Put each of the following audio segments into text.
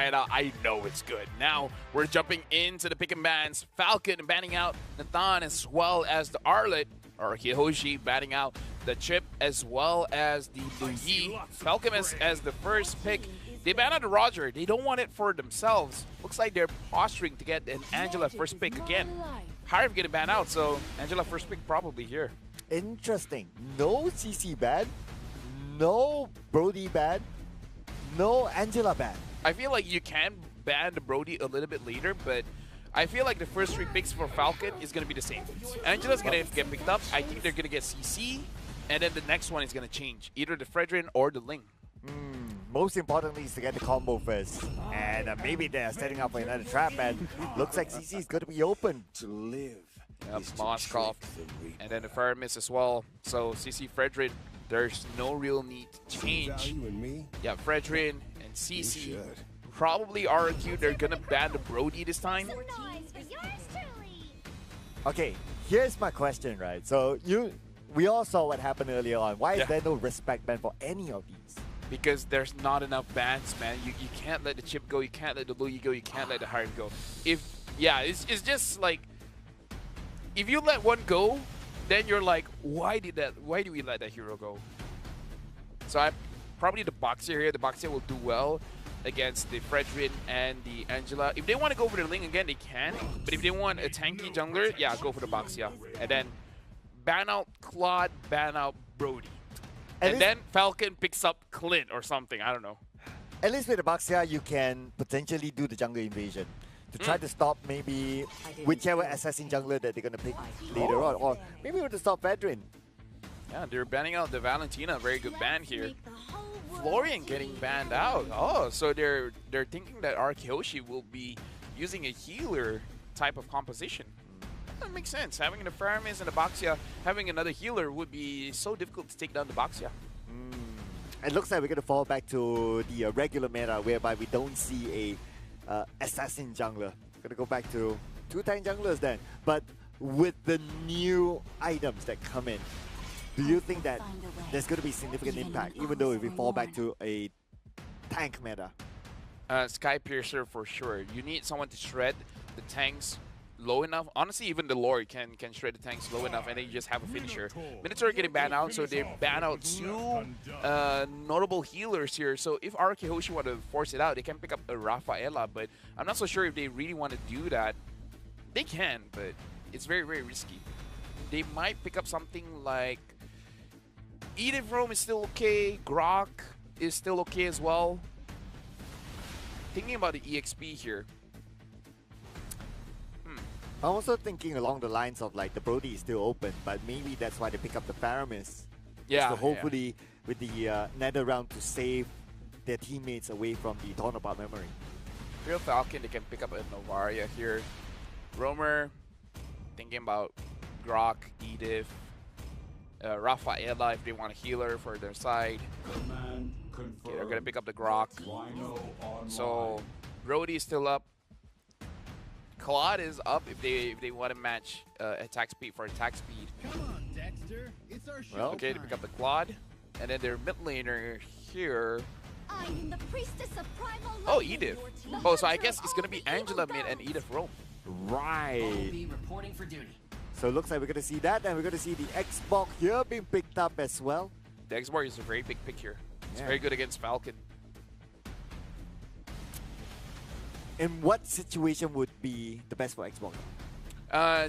And I know it's good. Now we're jumping into the pick and bans. Falcon banning out Nathan as well as the Arlet, or HOSHI banning out the Chip as well as the Luyi. Falcon as the first pick. They ban out the Roger. They don't want it for themselves. Looks like they're posturing to get an Angela first pick again. Harv getting banned out, so Angela first pick probably here. Interesting. No CC ban, no Brody ban, no Angela ban. I feel like you can ban the Brody a little bit later, but I feel like the first 3 picks for Falcon is going to be the same. Angela's going to get picked up. I think they're going to get CC, and then the next one is going to change. Either the Fredrin or the Ling. Most importantly is to get the combo first. And maybe they're setting up for another trap, and looks like CC is going to be open. To live. Yep, Moskov, and then the Fire Mist as well. So CC Fredrin, there's no real need to change. Yeah, Fredrin and CC probably RQ. They're gonna ban the Brody this time. Okay, here's my question, right? So we all saw what happened earlier on. Why is there no respect ban for any of these? Because there's not enough bans, man. You can't let the Chip go. You can't let the Luyi go. You can't let the Harv go. It's just like, if you let one go, then you're like, why do we let that hero go? So probably the Boxer here. The Boxer will do well against the Fredrin and the Angela. If they want to go for the Ling again, they can. But if they want a tanky jungler, yeah, go for the Boxia. And then ban out Claude, ban out Brody. And then Falcon picks up Clint or something. I don't know. At least with the Boxia, you can potentially do the jungle invasion to try to stop maybe whichever assassin jungler that they're going to pick later on. Or maybe to stop Fredrin. Yeah, they're banning out the Valentina. Very good ban here. Florian getting banned out. Oh, so they're thinking that HOSHI will be using a healer type of composition. That makes sense. Having the Faramis and the Boxia, having another healer would be so difficult to take down the Boxia. It looks like we're going to fall back to the regular meta, whereby we don't see a assassin jungler. Going to go back to 2 tank junglers then. But with the new items that come in, do you think that there's going to be significant impact, even though if we fall back to a tank meta? Sky Piercer for sure. You need someone to shred the tanks low enough. Honestly, even the Lord can shred the tanks low enough, and then you just have a finisher. Minotaur getting banned out, so they ban out 2 notable healers here. So if HOSHI want to force it out, they can pick up a Rafaela, but I'm not so sure if they really want to do that. They can, but it's very, very risky. They might pick up something like Edith Rome is still okay. Grok is still okay as well. Thinking about the EXP here. I'm also thinking along the lines of like the Brody is still open, but maybe that's why they pick up the Faramis. Yeah. So hopefully with the nether round to save their teammates away from the torn apart memory. Real Falcon, they can pick up a Novaria here. Roamer, thinking about Grok, Edith, Rafaela if they want a healer for their side. Okay, they're gonna pick up the Grok. So Brody is still up. Claude is up if they want to match attack speed for attack speed. Come on, Dexter. It's our show. Okay, to pick up the Claude. And then their mid laner here. I'm the priestess of primal Oh, Edith. Oh, so I guess it's gonna be Angela mid and Edith Rome. Right. Be reporting for duty. So it looks like we're going to see that, and we're going to see the Xbox here being picked up as well. The Xbox is a very big pick here. It's very good against Falcon. In what situation would be the best for Xbox?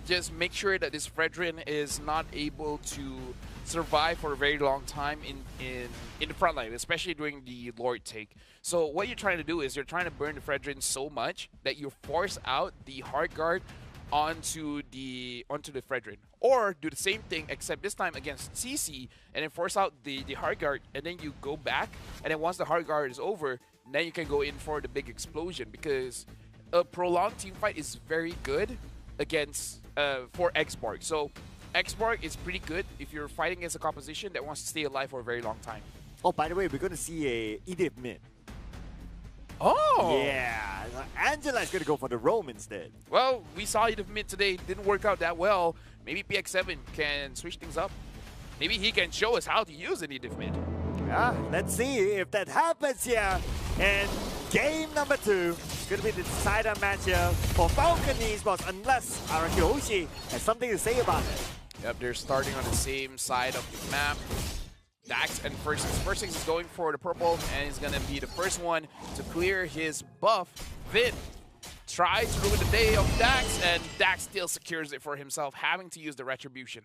Just make sure that this Fredrin is not able to survive for a very long time in the front line, especially during the Lord take. So what you're trying to do is you're trying to burn the Fredrin so much that you force out the hard guard onto the Fredrin, or do the same thing except this time against CC and then force out the hard guard, and then you go back, and then once the hard guard is over, then you can go in for the big explosion, because a prolonged team fight is very good against for Xborg. So Xborg is pretty good if you're fighting against a composition that wants to stay alive for a very long time. Oh, by the way, we're going to see a Edith mid. Oh! Yeah, Angela is going to go for the roam instead. Well, we saw Edith mid today. Didn't work out that well. Maybe PX7 can switch things up. Maybe he can show us how to use an Edith mid. Yeah, let's see if that happens here. And game number 2. It's going to be the decider match here for FALCON Esports, unless HOSHI has something to say about it. Yep, they're starting on the same side of the map. Dax and First is going for the purple, and he's going to be the first one to clear his buff. Vin tries to ruin the day of Dax, and Dax still secures it for himself, having to use the Retribution.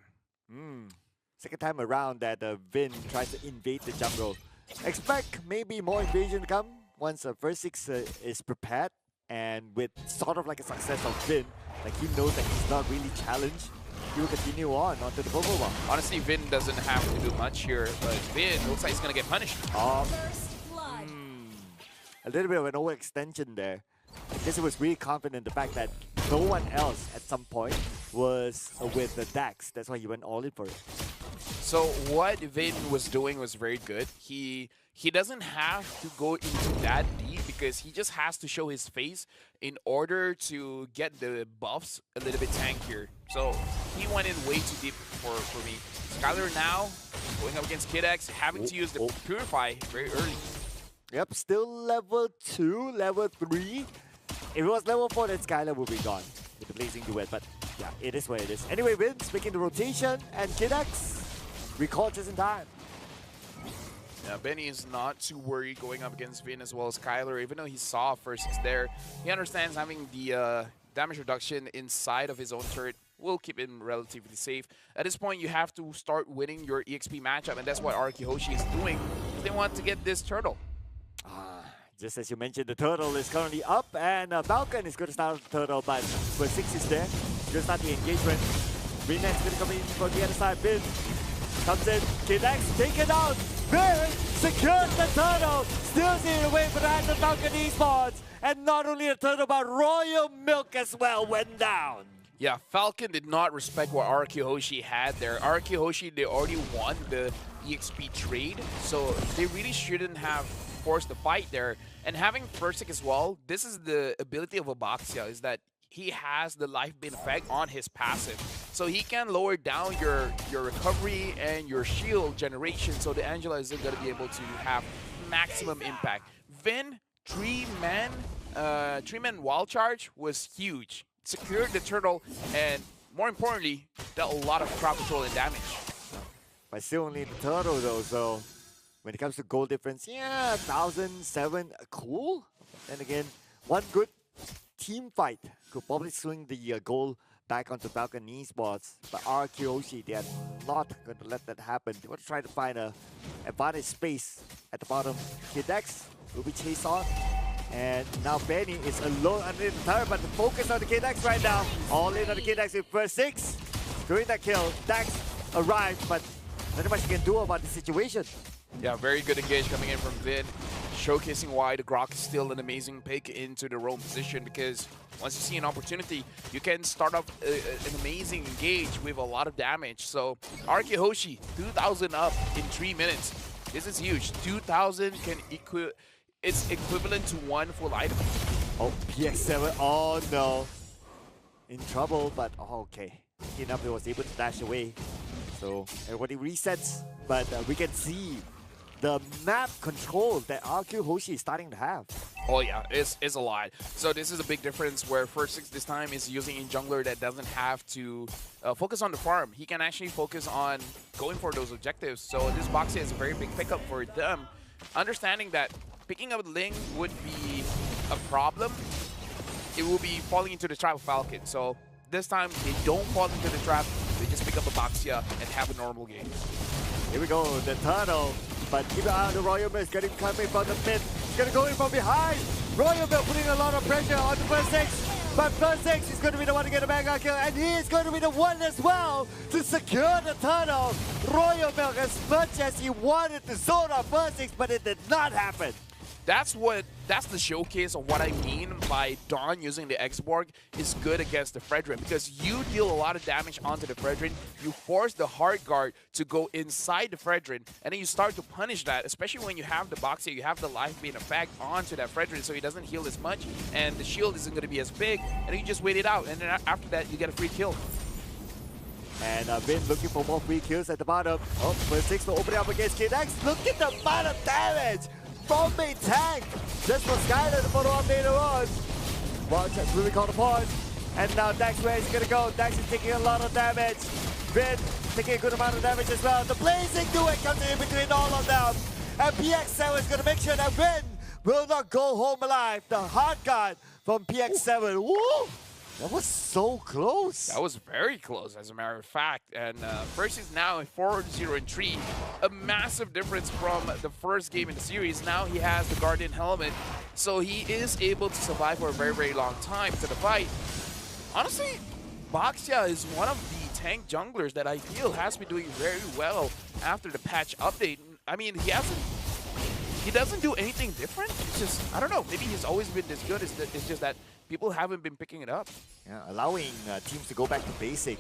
Second time around that Vin tries to invade the jungle. Expect maybe more invasion to come once First Six is prepared, and with sort of like a success of Vin, like he knows that he's not really challenged, he will continue on onto the purple one. Honestly, Vin doesn't have to do much here, but Vin looks like he's going to get punished. First blood. A little bit of an overextension there. I guess it was really confident in the fact that no one else at some point was with the Dax. That's why he went all in for it. So what Vin was doing was very good. He doesn't have to go into that deep because he just has to show his face in order to get the buffs a little bit tankier. So he went in way too deep for me. Skylar now going up against Kid X, having to use the Purify very early. Yep, still level 2, level 3. If it was level 4, then Skylar would be gone with the Blazing Duet. But yeah, it is what it is. Anyway, Vin's making the rotation, and Kid X recalled just in time. Yeah, Benny is not too worried going up against Vin as well as Kyler, even though he saw First Six there. He understands having the damage reduction inside of his own turret will keep him relatively safe. At this point, you have to start winning your EXP matchup, and that's what HOSHI is doing. They want to get this turtle. Just as you mentioned, the turtle is currently up, and FALCON is going to start the turtle, but First Six is there. He's going to start the engagement. Vin's going to come in from the other side. Vin comes in. Kid X, take it out. Vin secures the turtle. Steals it away from the hands of FALCON Esports. And not only the turtle, but Royal Milk as well went down. Yeah, FALCON did not respect what HOSHI had there. HOSHI, they already won the EXP trade, so they really shouldn't have forced the fight there. And having First Six as well, this is the ability of Abaxia, is that he has the life bin effect on his passive. So he can lower down your recovery and your shield generation, so the Angela isn't going to be able to have maximum impact. Vin, three-man wall charge was huge. Secured the turtle, and more importantly, dealt a lot of crowd control and damage. But still only the turtle though, so when it comes to goal difference, yeah, 1,007, cool. Then again, one good team fight could probably swing the goal back onto FALCON Esports. But HOSHI, they are not going to let that happen. They want to try to find a advantage space at the bottom. Kid X will be chased on. And now Benny is alone underneath the turret, but the focus on the Kid X right now. All in on the Kid X with First Six. During that kill, Dax arrived, but not much he can do about the situation. Yeah, very good engage coming in from Vin, showcasing why the Grok is still an amazing pick into the roam position, because once you see an opportunity, you can start up an amazing engage with a lot of damage. So HOSHI, 2,000 up in 3 minutes. This is huge. 2,000 can it's equivalent to one full item. Oh, PX7, oh no. In trouble, but okay. Enough, he was able to dash away. So everybody resets, but we can see the map control that HOSHI is starting to have. Oh yeah, it's a lot. So this is a big difference where First Six this time is using a jungler that doesn't have to focus on the farm. He can actually focus on going for those objectives. So this box is a very big pickup for them. Understanding that picking up Ling would be a problem, it will be falling into the trap of FALCON. So this time they don't fall into the trap, they just pick up Abaxia and have a normal game. Here we go, the turtle. But keep an eye on the Royal Milk, getting coming from the mid. He's gonna go in from behind. Royal Milk putting a lot of pressure on the First Six. But First Six is going to be the one to get a mega kill, and he is going to be the one as well to secure the turtle. Royal Milk, as much as he wanted to zone on First Six, but it did not happen. That's the showcase of what I mean by Dawn using the X-Borg is good against the Fredrin, because you deal a lot of damage onto the Fredrin, you force the hard guard to go inside the Fredrin, and then you start to punish that, especially when you have the Boxer, you have the life being effect onto that Fredrin, so he doesn't heal as much, and the shield isn't going to be as big, and then you just wait it out, and then after that you get a free kill. And Vin looking for more free kills at the bottom. Oh, First Six will open up against Kid X. Look at the amount of damage! from a tank just for Skyler to follow up later on. Watch that's really called upon. And now Dax, where is he gonna go? Dax is taking a lot of damage. Vin taking a good amount of damage as well. The blazing duet comes in between all of them. And PX7 is gonna make sure that Vin will not go home alive. The hard guard from PX7. Woo! That was so close. That was very close, as a matter of fact. And first is now 4-0-3. A massive difference from the first game in the series. Now he has the Guardian helmet, so he is able to survive for a very, very long time to the fight. Honestly, Baxia is one of the tank junglers that I feel has been doing very well after the patch update. I mean, he doesn't do anything different. It's just, I don't know, maybe he's always been this good. It's just that people haven't been picking it up. Yeah, allowing teams to go back to basic.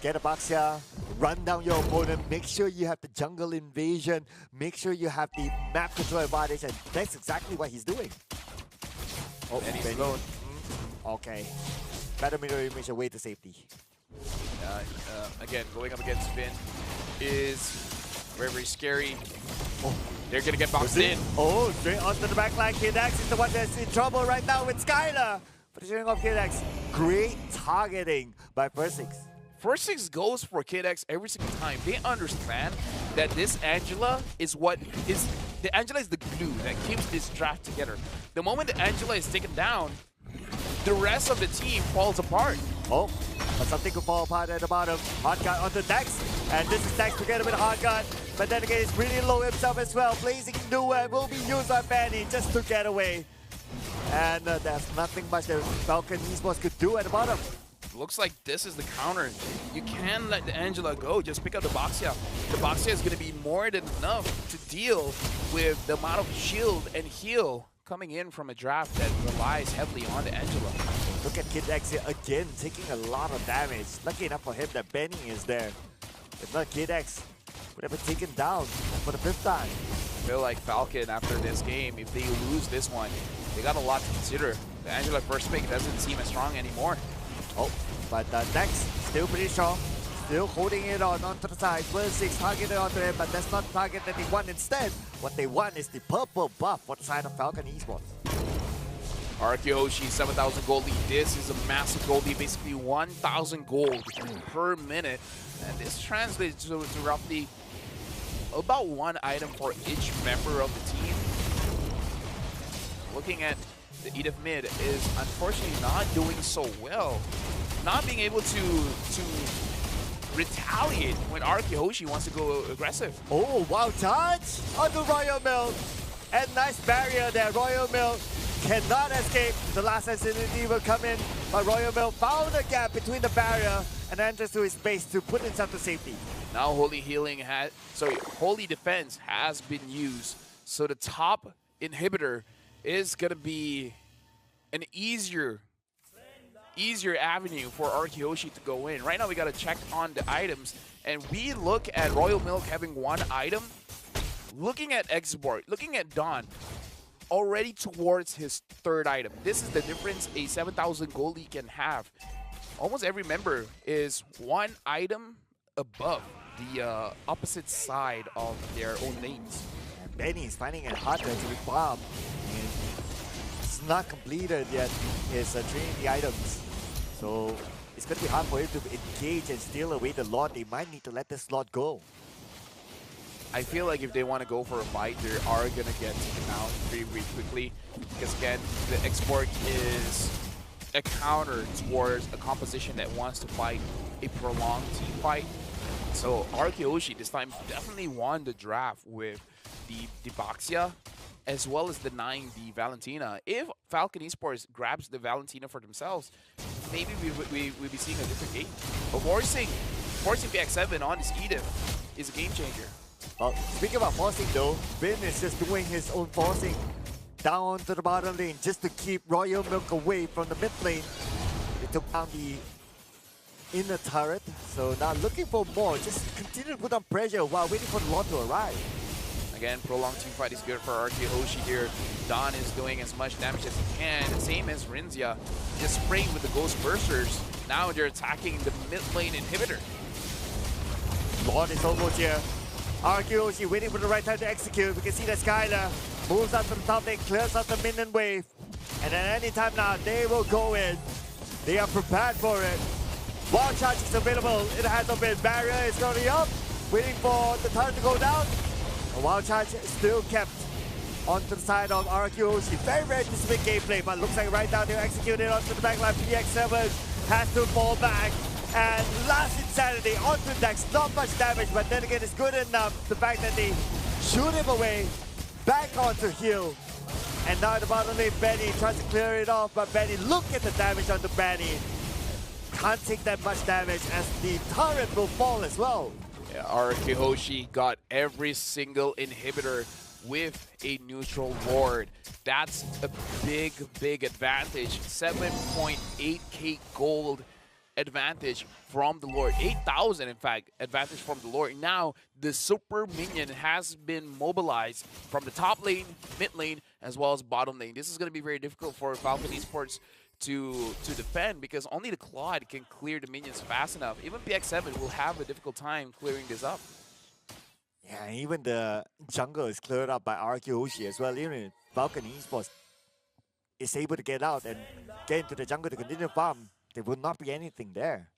Get a Baxia, run down your opponent, make sure you have the jungle invasion, make sure you have the map control advantage, and that's exactly what he's doing. Oh, and he's Benny. alone. Okay. Better mirror image away to safety. Again, going up against Finn is very, very scary. Oh. They're going to get boxed in. Oh, straight onto the backline. Kidax is the one that's in trouble right now with Skylar. But the showing off Kidax. Great targeting by First6. First6 goes for KidX every single time. They understand that this Angela is the Angela is the glue that keeps this draft together. The moment the Angela is taken down, the rest of the team falls apart. Oh, but something could fall apart at the bottom. Hard guard onto Dax, and this is Dax together with Hard guard. But then again, he's really low himself as well. Blazing duet will be used by Benny just to get away. And there's nothing much that FALCON Esports could do at the bottom. Looks like this is the counter. You can't let the Angela go. Just pick up the Baxia. The Baxia is going to be more than enough to deal with the amount of shield and heal coming in from a draft that relies heavily on the Angela. Look at Kidax here again, taking a lot of damage. Lucky enough for him that Benny is there. If not, Kidax would have been taken down for the 5th time. I feel like FALCON, after this game, if they lose this one, they got a lot to consider. The Angela first pick doesn't seem as strong anymore. Oh, but Dax still pretty strong. Still holding it onto the side. First6 targeted onto him, but that's not the target that they want instead. What they want is the purple buff for the side of FALCON Esports. HOSHI, 7,000 gold lead. This is a massive gold lead, basically 1,000 gold per minute. And this translates to roughly about 1 item for each member of the team. Looking at the Edith mid is unfortunately not doing so well. Not being able to retaliate when HOSHI wants to go aggressive. Oh, wow, touch onto Royal Milk. And nice barrier there. Royal Milk cannot escape. The last sensitivity will come in, but Royal Milk found a gap between the barrier and enters to his base to put himself to safety. Now Holy Holy Defense has been used. So the top inhibitor is going to be an easier avenue for HOSHI to go in. Right now we got to check on the items, and we look at Royal Milk having 1 item. Looking at Export, looking at Dawn, already towards his 3rd item. This is the difference a 7,000 goalie can have. Almost every member is 1 item above the opposite side of their own lanes. And Benny is finding it harder to bomb. It's not completed yet. He's training the items. So it's going to be hard for him to engage and steal away the Lord. They might need to let this Lord go. I feel like if they want to go for a fight, they are going to get taken out very, very quickly. Because again, the Export is a counter towards a composition that wants to fight a prolonged team fight. So HOSHI this time definitely won the draft with the Baxia, as well as denying the Valentina. If FALCON Esports grabs the Valentina for themselves, maybe we'll be seeing a different game. But forcing PX7 on this Edith is a game changer. Well, speaking about forcing though, Vin is just doing his own forcing down to the bottom lane just to keep Royal Milk away from the mid lane. They took down the inner turret, so now looking for more. Just continue to put on pressure while waiting for the Lord to arrive. Again, prolonged team fight is good for HOSHI here. Dawn is doing as much damage as he can, same as Rinzia. Just spraying with the Ghost Bursters. Now they're attacking the mid lane inhibitor. Lord is almost here. HOSHI waiting for the right time to execute. We can see that Skylar Moves up to the top lane, clears out the minion wave. And at any time now, they will go in. They are prepared for it. Wild Charge is available in the hands of it. Barrier is going up, waiting for the turn to go down. A Wild Charge is still kept onto the side of RQ HOSHI. Very, very disciplined gameplay, but looks like right now they're executing onto the backline. PX7 has to fall back. And last Insanity onto Dex. Not much damage, but then again, it's good enough. The fact that they shoot him away, back onto heal. And now at the bottom lane, Benny tries to clear it off, but Benny, look at the damage onto Benny. Can't take that much damage as the turret will fall as well. Yeah, RQ HOSHI got every single inhibitor with a neutral ward. That's a big, big advantage. 7.8k gold advantage from the Lord. 8,000 in fact advantage from the Lord. Now the super minion has been mobilized from the top lane, mid lane, as well as bottom lane. This is going to be very difficult for FALCON Esports to defend because only the Claude can clear the minions fast enough. Even PX7 will have a difficult time clearing this up. Yeah, even the jungle is cleared up by RQ HOSHI as well. Even FALCON Esports is able to get out and get into the jungle to continue farm. There will not be anything there.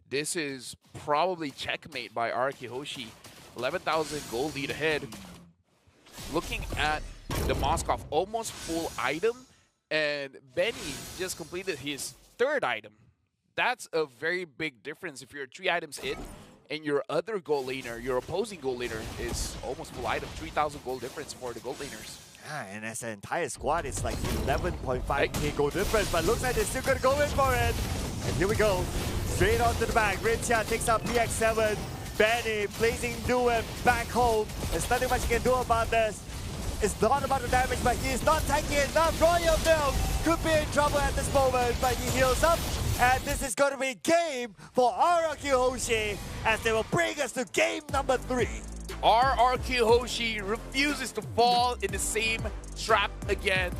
This is probably checkmate by RQ HOSHI. 11,000 gold lead ahead. Looking at the Moskov, almost full item, and Benny just completed his third item. That's a very big difference if you're 3 items in and your other gold laner, your opposing gold laner, is almost full item. 3,000 gold difference for the gold laners. Yeah, and as an entire squad, it's like 11.5k gold difference, but looks like they're still going to go in for it. And here we go. Straight onto the back. Rintia takes out PX7. Benny placing Duel back home. There's nothing much he can do about this. It's not about the damage, but he is not tanking enough. Royal Milk could be in trouble at this moment, but he heals up. And this is going to be game for RQ HOSHI as they will bring us to game number 3. RQ HOSHI refuses to fall in the same trap again.